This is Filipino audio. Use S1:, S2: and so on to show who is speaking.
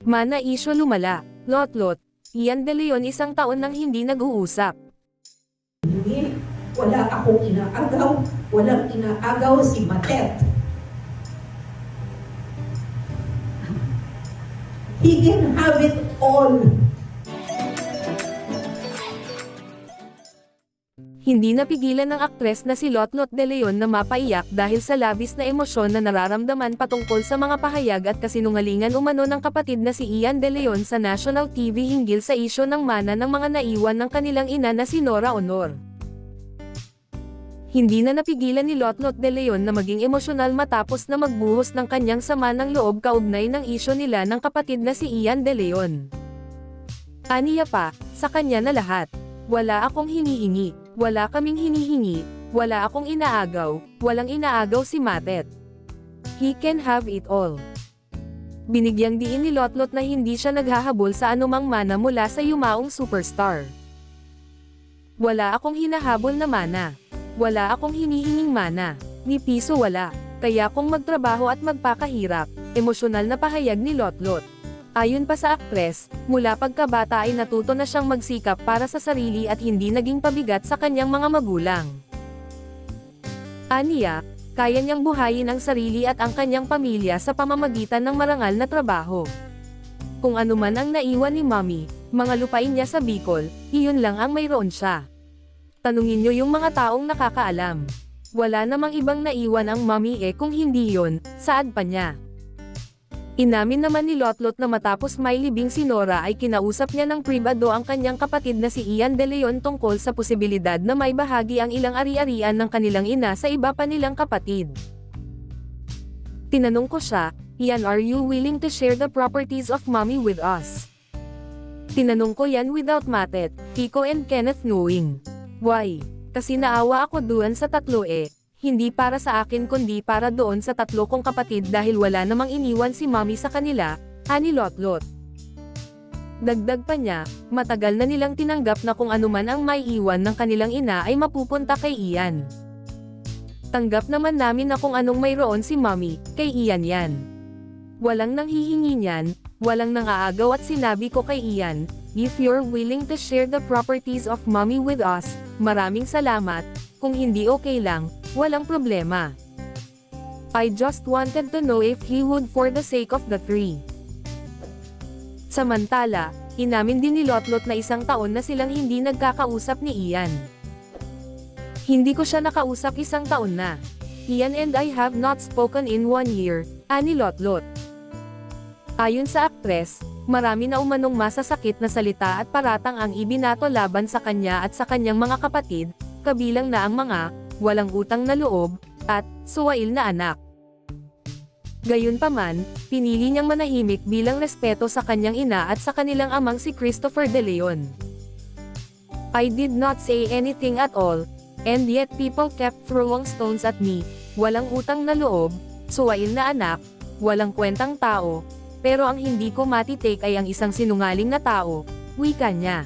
S1: Mana isyo lumala, Lotlot, Ian De Leon isang taon nang hindi nag-uusap.
S2: Wala akong inaagaw, walang inaagaw si Matet. He can have it all.
S1: Hindi napigilan ng aktres na si Lotlot De Leon na mapaiyak dahil sa labis na emosyon na nararamdaman patungkol sa mga pahayag at kasinungalingan umano ng kapatid na si Ian De Leon sa national TV hinggil sa isyo ng mana ng mga naiwan ng kanilang ina na si Nora Honor. Hindi na napigilan ni Lotlot De Leon na maging emosyonal matapos na magbuhos ng kanyang sama ng loob kaugnay ng isyo nila ng kapatid na si Ian De Leon. Aniya pa, sa kanya na lahat. Wala akong hinihingi, wala kaming hinihingi, wala akong inaagaw, walang inaagaw si Matet. He can have it all. Binigyang diin ni Lotlot na hindi siya naghahabol sa anumang mana mula sa yumaong superstar. Wala akong hinahabol na mana. Wala akong hinihinging mana. Ni piso wala. Kaya kung magtrabaho at magpakahirap, emosyonal na pahayag ni Lotlot. Ayon pa sa aktres, mula pagkabata ay natuto na siyang magsikap para sa sarili at hindi naging pabigat sa kanyang mga magulang. Aniya, kaya niyang buhayin ang sarili at ang kanyang pamilya sa pamamagitan ng marangal na trabaho. Kung ano man ang naiwan ni Mommy, mga lupain niya sa Bicol, iyon lang ang mayroon siya. Tanungin niyo yung mga taong nakakaalam. Wala namang ibang naiwan ang Mommy kung hindi yon, saad pa niya. Inamin naman ni Lotlot na matapos may libing si Nora ay kinausap niya ng pribado ang kanyang kapatid na si Ian De Leon tungkol sa posibilidad na may bahagi ang ilang ari-arian ng kanilang ina sa iba pa nilang kapatid. Tinanong ko siya, Ian, are you willing to share the properties of Mommy with us? Tinanong ko yan without Matet, Kiko and Kenneth knowing. Why? Kasi naawa ako doon sa tatlo Hindi para sa akin kundi para doon sa tatlo kong kapatid dahil wala namang iniwan si Mommy sa kanila, ani Lotlot. Dagdag pa niya, matagal na nilang tinanggap na kung anuman ang may iwan ng kanilang ina ay mapupunta kay Ian. Tanggap naman namin na kung anong mayroon si Mommy, kay Ian yan. Walang nanghihingi niyan, walang nangaagaw at sinabi ko kay Ian, if you're willing to share the properties of Mommy with us, maraming salamat, kung hindi okay lang, walang problema. I just wanted to know if he would for the sake of the three. Samantala, inamin din ni Lotlot na isang taon na silang hindi nagkakausap ni Ian. Hindi ko siya nakausap isang taon na. Ian and I have not spoken in 1 year, ani Lotlot. Ayon sa aktres, marami na umanong masasakit na salita at paratang ang ibinato laban sa kanya at sa kanyang mga kapatid, kabilang na ang mga walang utang na loob, at suwail na anak. Gayunpaman, pinili niyang manahimik bilang respeto sa kanyang ina at sa kanilang amang si Christopher De Leon. I did not say anything at all, and yet people kept throwing stones at me, walang utang na loob, suwail na anak, walang kwentang tao, pero ang hindi ko matitake ay ang isang sinungaling na tao, wika niya.